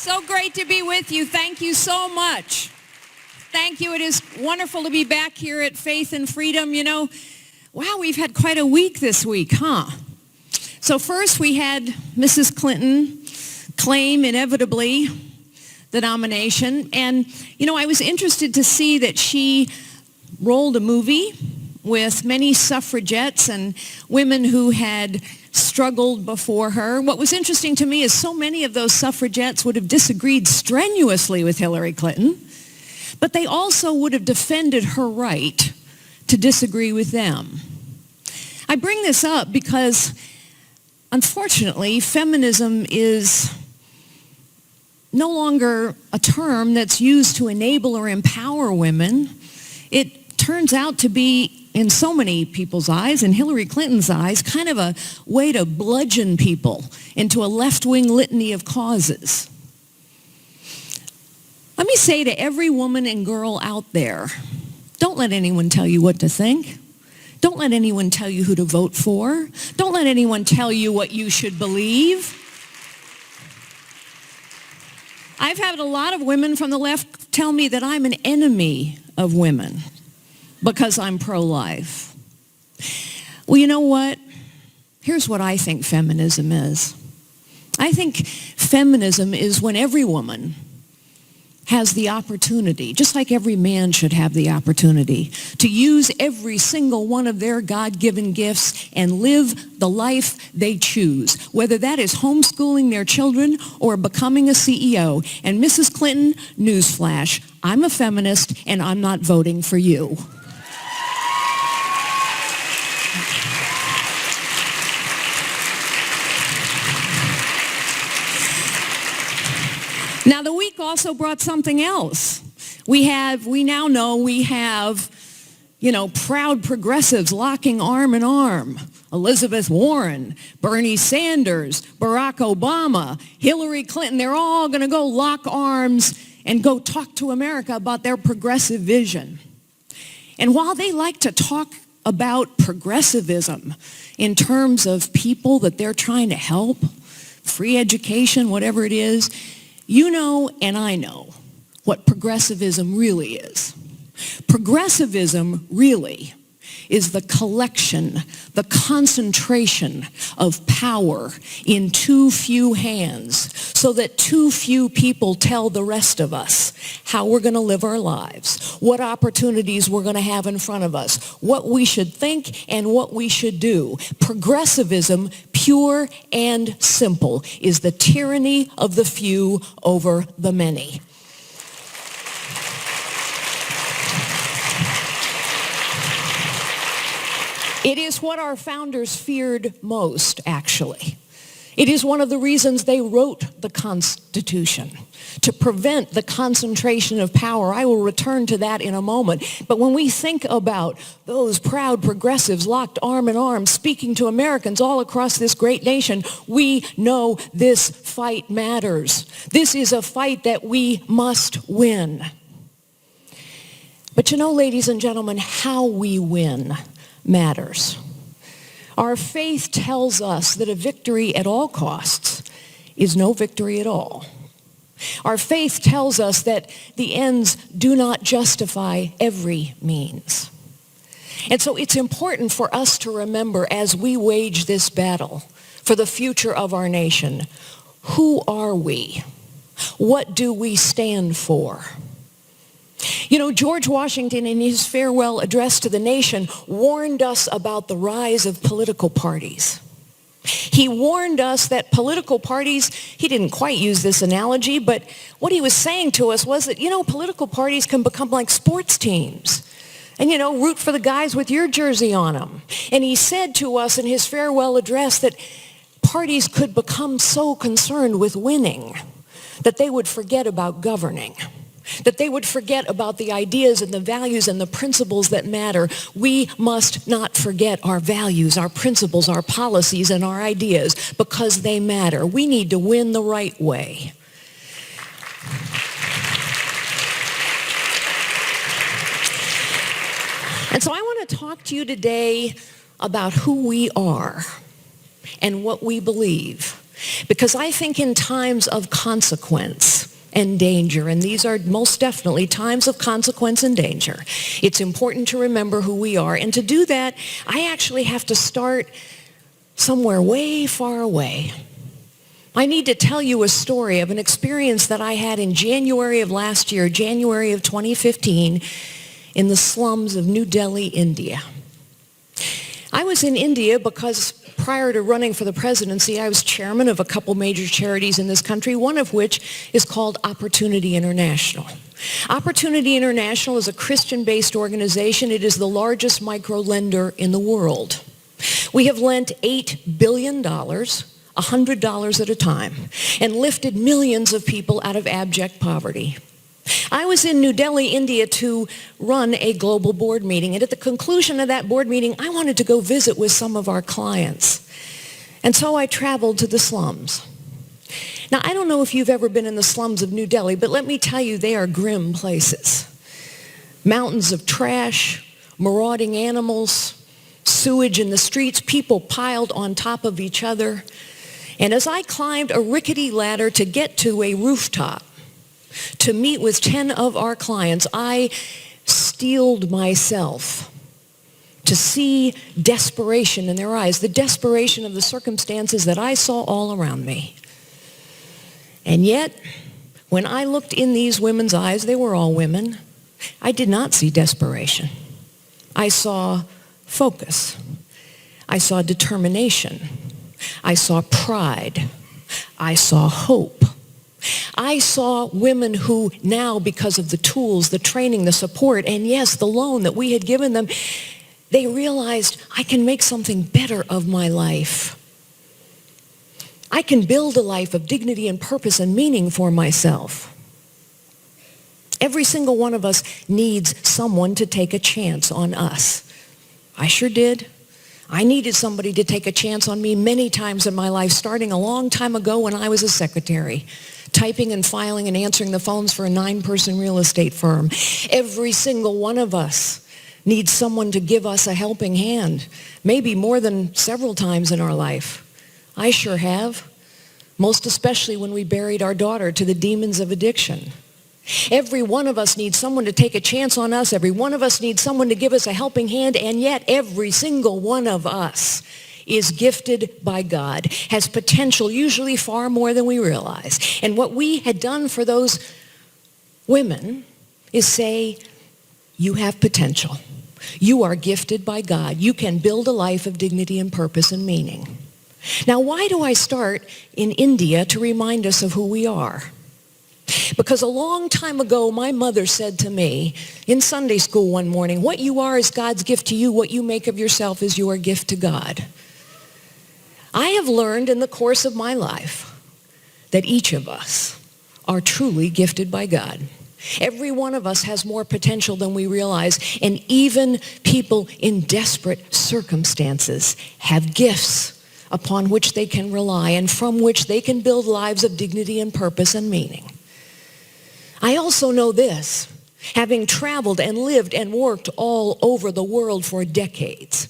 So great to be with you. Thank you so much. Thank you. It is wonderful to be back here at Faith and Freedom. You know, wow, we've had quite a week this week, huh? So first we had Mrs. Clinton claim inevitably the nomination. And, you know, I was interested to see that she rolled a movie with many suffragettes and women who had struggled before her. What was interesting to me is so many of those suffragettes would have disagreed strenuously with Hillary Clinton, but they also would have defended her right to disagree with them. I bring this up because, unfortunately, feminism is no longer a term that's used to enable or empower women. It turns out to be, in so many people's eyes, in Hillary Clinton's eyes, kind of a way to bludgeon people into a left-wing litany of causes. Let me say to every woman and girl out there, don't let anyone tell you what to think. Don't let anyone tell you who to vote for. Don't let anyone tell you what you should believe. I've had a lot of women from the left tell me that I'm an enemy of women because I'm pro-life. Well, you know what? Here's what I think feminism is. I think feminism is when every woman has the opportunity, just like every man should have the opportunity, to use every single one of their God-given gifts and live the life they choose, whether that is homeschooling their children or becoming a CEO. And Mrs. Clinton, newsflash, I'm a feminist and I'm not voting for you. Now, the week also brought something else. We now know we have, proud progressives locking arm in arm. Elizabeth Warren, Bernie Sanders, Barack Obama, Hillary Clinton, they're all going to go lock arms and go talk to America about their progressive vision. And while they like to talk about progressivism in terms of people that they're trying to help, free education, whatever it is, you know and I know what progressivism really is. Progressivism really is the collection, the concentration of power in too few hands so that too few people tell the rest of us how we're going to live our lives, what opportunities we're going to have in front of us, what we should think and what we should do. Progressivism, pure and simple, is the tyranny of the few over the many. It is what our founders feared most, actually. It is one of the reasons they wrote the Constitution, to prevent the concentration of power. I will return to that in a moment. But when we think about those proud progressives locked arm in arm, speaking to Americans all across this great nation, we know this fight matters. This is a fight that we must win. But you know, ladies and gentlemen, how we win matters. Our faith tells us that a victory at all costs is no victory at all. Our faith tells us that the ends do not justify every means. And so it's important for us to remember as we wage this battle for the future of our nation, who are we? What do we stand for? You know, George Washington, in his farewell address to the nation, warned us about the rise of political parties. He warned us that political parties, he didn't quite use this analogy, but what he was saying to us was that, political parties can become like sports teams. And, root for the guys with your jersey on them. And he said to us in his farewell address that parties could become so concerned with winning that they would forget about governing. That they would forget about the ideas and the values and the principles that matter. We must not forget our values, our principles, our policies, and our ideas because they matter. We need to win the right way. And so I want to talk to you today about who we are and what we believe. Because I think in times of consequence and danger, and these are most definitely times of consequence and danger, it's important to remember who we are. And to do that, I actually have to start somewhere way far away. I need to tell you a story of an experience that I had in January of last year, January of 2015, in the slums of New Delhi, India. I was in India because prior to running for the presidency, I was chairman of a couple major charities in this country, one of which is called Opportunity International. Opportunity International is a Christian-based organization. It is the largest micro-lender in the world. We have lent $8 billion, $100 at a time, and lifted millions of people out of abject poverty. I was in New Delhi, India, to run a global board meeting, and at the conclusion of that board meeting, I wanted to go visit with some of our clients. And so I traveled to the slums. Now, I don't know if you've ever been in the slums of New Delhi, but let me tell you, they are grim places. Mountains of trash, marauding animals, sewage in the streets, people piled on top of each other. And as I climbed a rickety ladder to get to a rooftop to meet with 10 of our clients, I steeled myself to see desperation in their eyes, the desperation of the circumstances that I saw all around me. And yet, when I looked in these women's eyes, they were all women, I did not see desperation. I saw focus. I saw determination. I saw pride. I saw hope. I saw women who now, because of the tools, the training, the support, and yes, the loan that we had given them, they realized, I can make something better of my life. I can build a life of dignity and purpose and meaning for myself. Every single one of us needs someone to take a chance on us. I sure did. I needed somebody to take a chance on me many times in my life, starting a long time ago when I was a secretary, typing and filing and answering the phones for a 9-person real estate firm. Every single one of us needs someone to give us a helping hand, maybe more than several times in our life. I sure have, most especially when we buried our daughter to the demons of addiction. Every one of us needs someone to take a chance on us. Every one of us needs someone to give us a helping hand, and yet every single one of us is gifted by God, has potential, usually far more than we realize. And what we had done for those women is say, you have potential. You are gifted by God. You can build a life of dignity and purpose and meaning. Now, why do I start in India to remind us of who we are? Because a long time ago, my mother said to me in Sunday school one morning, what you are is God's gift to you. What you make of yourself is your gift to God. I have learned in the course of my life that each of us are truly gifted by God. Every one of us has more potential than we realize, and even people in desperate circumstances have gifts upon which they can rely and from which they can build lives of dignity and purpose and meaning. I also know this, having traveled and lived and worked all over the world for decades,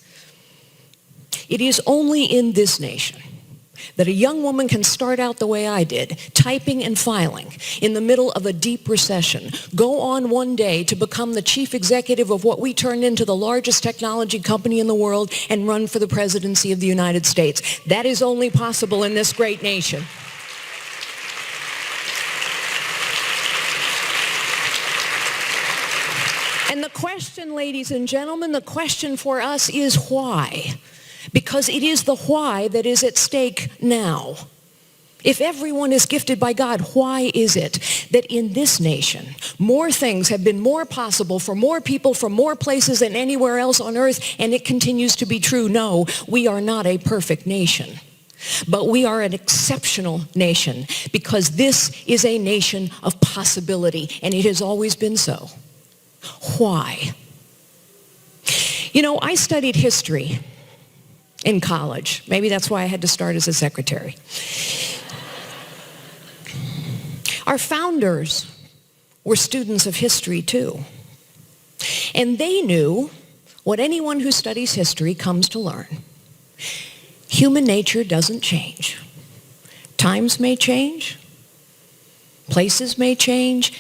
it is only in this nation that a young woman can start out the way I did, typing and filing in the middle of a deep recession, go on one day to become the chief executive of what we turned into the largest technology company in the world and run for the presidency of the United States. That is only possible in this great nation. And the question, ladies and gentlemen, the question for us is why? Because it is the why that is at stake now. If everyone is gifted by God, why is it that in this nation, more things have been more possible for more people from more places than anywhere else on earth, and it continues to be true? No, we are not a perfect nation. But we are an exceptional nation because this is a nation of possibility, and it has always been so. Why? You know, I studied history in college. Maybe that's why I had to start as a secretary. Our founders were students of history too. And they knew what anyone who studies history comes to learn. Human nature doesn't change. Times may change, places may change,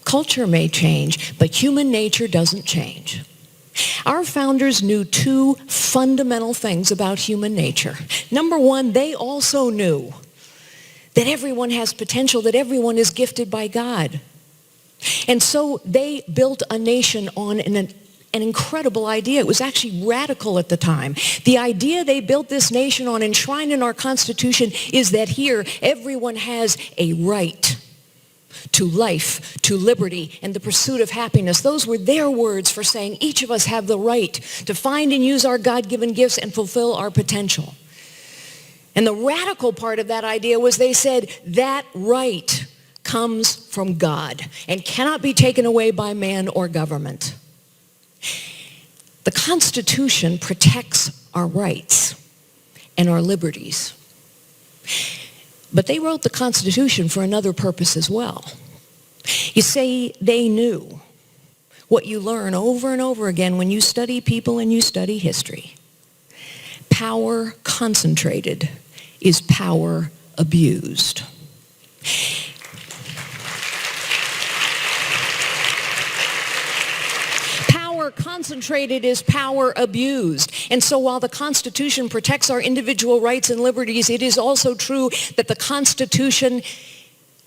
culture may change, but human nature doesn't change. Our founders knew two fundamental things about human nature. Number one, they also knew that everyone has potential, that everyone is gifted by God. And so they built a nation on an incredible idea. It was actually radical at the time. The idea they built this nation on, enshrined in our Constitution, is that here everyone has a right to life, to liberty, and the pursuit of happiness. Those were their words for saying each of us have the right to find and use our God-given gifts and fulfill our potential. And the radical part of that idea was they said that right comes from God and cannot be taken away by man or government. The Constitution protects our rights and our liberties. But they wrote the Constitution for another purpose as well. You see, they knew what you learn over and over again when you study people and you study history. Power concentrated is power abused. Concentrated is power abused. And so while the Constitution protects our individual rights and liberties, it is also true that the Constitution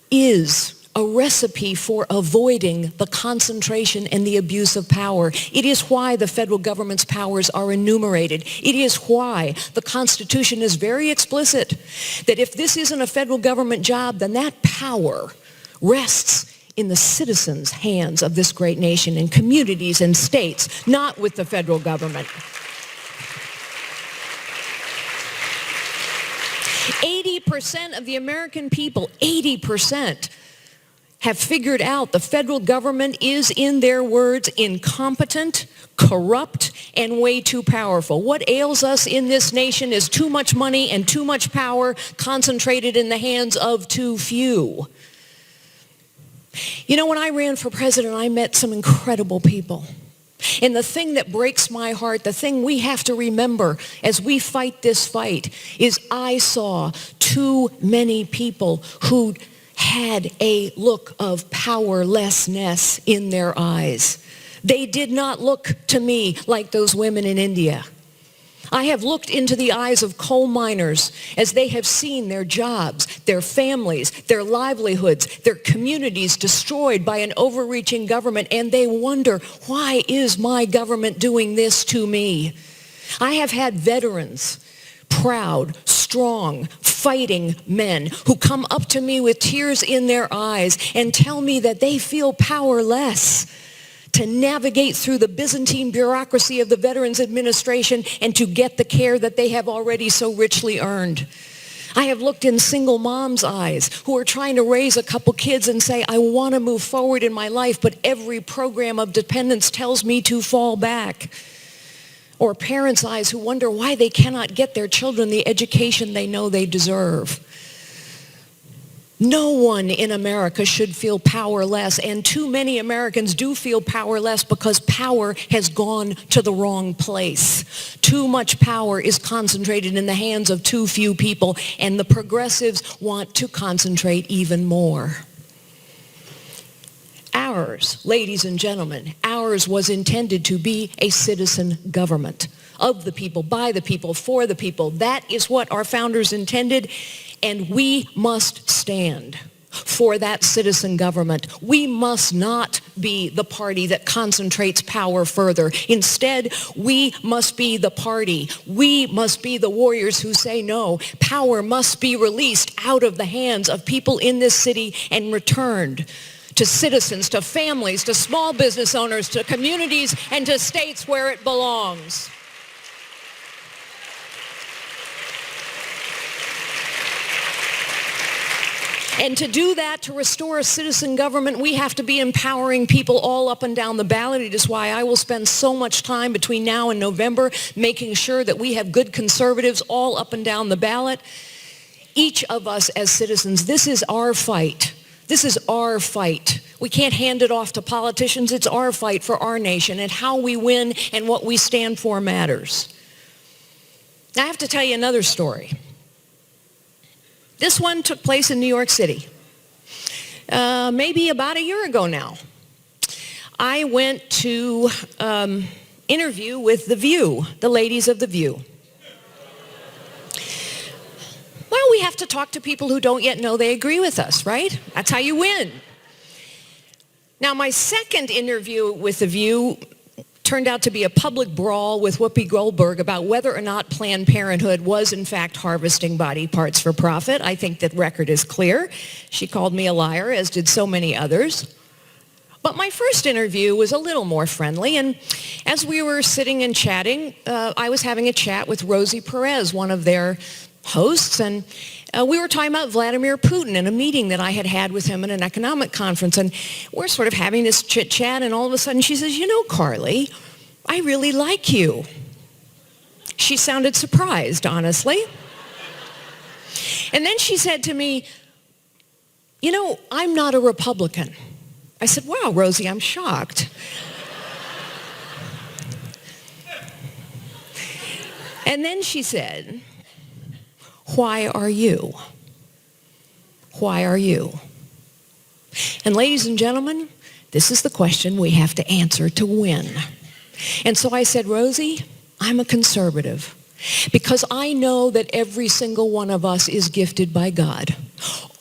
is a recipe for avoiding the concentration and the abuse of power. It is why the federal government's powers are enumerated. It is why the Constitution is very explicit that if this isn't a federal government job, then that power rests in the citizens' hands of this great nation, in communities and states, not with the federal government. 80% of the American people, 80%, have figured out the federal government is, in their words, incompetent, corrupt, and way too powerful. What ails us in this nation is too much money and too much power concentrated in the hands of too few. You know, when I ran for president, I met some incredible people. And the thing that breaks my heart, the thing we have to remember as we fight this fight, is I saw too many people who had a look of powerlessness in their eyes. They did not look to me like those women in India. I have looked into the eyes of coal miners as they have seen their jobs, their families, their livelihoods, their communities destroyed by an overreaching government, and they wonder, why is my government doing this to me? I have had veterans, proud, strong, fighting men who come up to me with tears in their eyes and tell me that they feel powerless to navigate through the Byzantine bureaucracy of the Veterans Administration and to get the care that they have already so richly earned. I have looked in single moms' eyes who are trying to raise a couple kids and say, I want to move forward in my life, but every program of dependence tells me to fall back. Or parents' eyes who wonder why they cannot get their children the education they know they deserve. No one in America should feel powerless, and too many Americans do feel powerless because power has gone to the wrong place. Too much power is concentrated in the hands of too few people, and the progressives want to concentrate even more. Ours, ladies and gentlemen, ours was intended to be a citizen government of the people, by the people, for the people. That is what our founders intended, and we must stand for that citizen government. We must not be the party that concentrates power further. Instead, we must be the party. We must be the warriors who say no. Power must be released out of the hands of people in this city and returned to citizens, to families, to small business owners, to communities, and to states where it belongs. And to do that, to restore a citizen government, we have to be empowering people all up and down the ballot. It is why I will spend so much time between now and November making sure that we have good conservatives all up and down the ballot. Each of us as citizens, this is our fight. This is our fight. We can't hand it off to politicians. It's our fight for our nation, and how we win and what we stand for matters. Now, I have to tell you another story. This one took place in New York City, maybe about a year ago now. I went to interview with The View, the ladies of The View. Well, we have to talk to people who don't yet know they agree with us, right? That's how you win. Now, my second interview with The View turned out to be a public brawl with Whoopi Goldberg about whether or not Planned Parenthood was in fact harvesting body parts for profit. I think that record is clear. She called me a liar, as did so many others. But my first interview was a little more friendly, and as we were sitting and chatting, I was having a chat with Rosie Perez, one of their hosts, and we were talking about Vladimir Putin in a meeting that I had had with him at an economic conference, and we're sort of having this chit-chat, and all of a sudden she says, "You know, Carly, I really like you." She sounded surprised, honestly. And then she said to me, "You know, I'm not a Republican." I said, "Wow, Rosie, I'm shocked." And then she said, "Why are you? Why are you?" And ladies and gentlemen, this is the question we have to answer to win. And so I said, "Rosie, I'm a conservative because I know that every single one of us is gifted by God.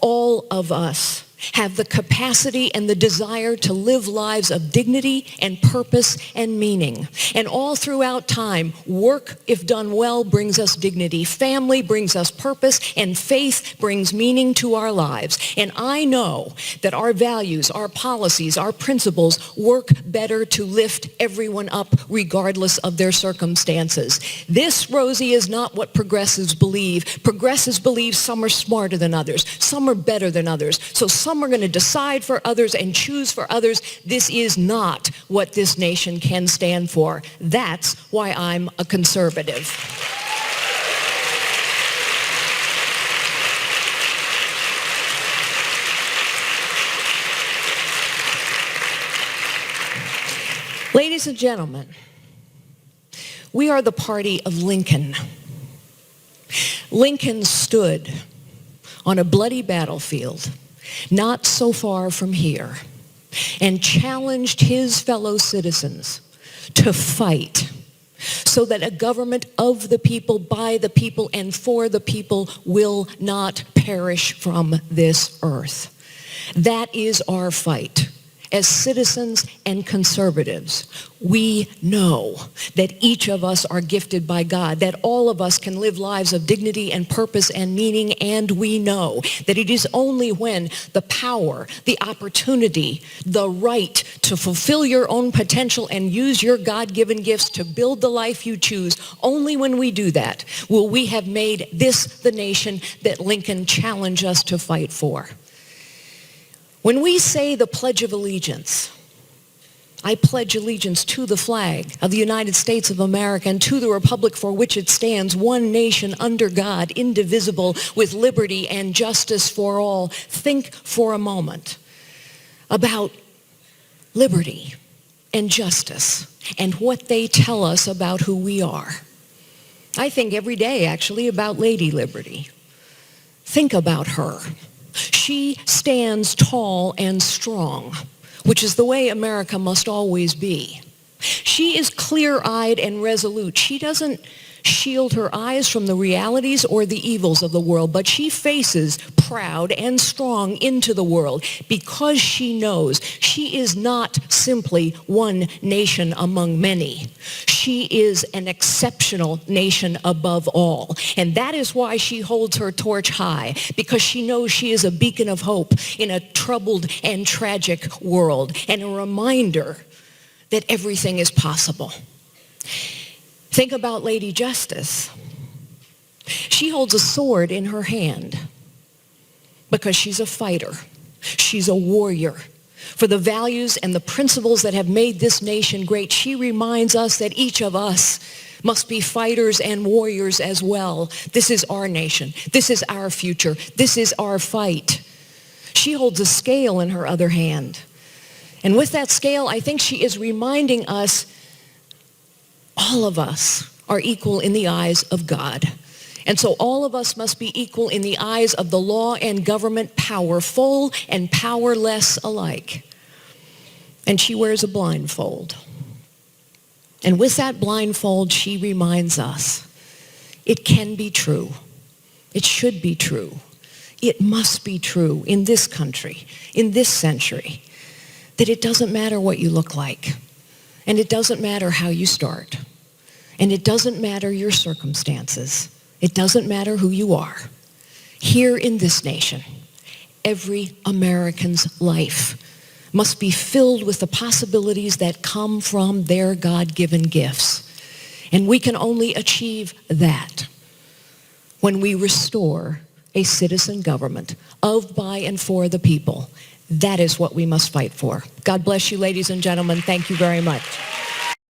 All of us have the capacity and the desire to live lives of dignity and purpose and meaning. And all throughout time, work, if done well, brings us dignity. Family brings us purpose, and faith brings meaning to our lives. And I know that our values, our policies, our principles work better to lift everyone up regardless of their circumstances. This, Rosie, is not what progressives believe. Progressives believe some are smarter than others, some are better than others. So some are going to decide for others and choose for others. This is not what this nation can stand for. That's why I'm a conservative. Ladies and gentlemen, we are the party of Lincoln. Lincoln stood on a bloody battlefield not so far from here and challenged his fellow citizens to fight so that a government of the people, by the people, and for the people will not perish from this earth. That is our fight. As citizens and conservatives, we know that each of us are gifted by God, that all of us can live lives of dignity and purpose and meaning, and we know that it is only when the power, the opportunity, the right to fulfill your own potential and use your God-given gifts to build the life you choose, only when we do that will we have made this the nation that Lincoln challenged us to fight for. When we say the Pledge of Allegiance, I pledge allegiance to the flag of the United States of America and to the republic for which it stands, one nation under God, indivisible, with liberty and justice for all. Think for a moment about liberty and justice and what they tell us about who we are. I think every day, actually, about Lady Liberty. Think about her. She stands tall and strong, which is the way America must always be. She is clear-eyed and resolute. She doesn't shield her eyes from the realities or the evils of the world, but she faces proud and strong into the world because she knows she is not simply one nation among many. She is an exceptional nation above all. And that is why she holds her torch high, because she knows she is a beacon of hope in a troubled and tragic world, and a reminder that everything is possible. Think about Lady Justice. She holds a sword in her hand because she's a fighter. She's a warrior. For the values and the principles that have made this nation great, she reminds us that each of us must be fighters and warriors as well. This is our nation. This is our future. This is our fight. She holds a scale in her other hand. And with that scale, I think she is reminding us all of us are equal in the eyes of God. And so all of us must be equal in the eyes of the law and government, powerful and powerless alike. And she wears a blindfold. And with that blindfold, she reminds us, it can be true. It should be true. It must be true in this country, in this century, that it doesn't matter what you look like, and it doesn't matter how you start, and it doesn't matter your circumstances. It doesn't matter who you are. Here in this nation, every American's life must be filled with the possibilities that come from their God-given gifts. And we can only achieve that when we restore a citizen government of, by, and for the people. That is what we must fight for. God bless you, ladies and gentlemen. Thank you very much.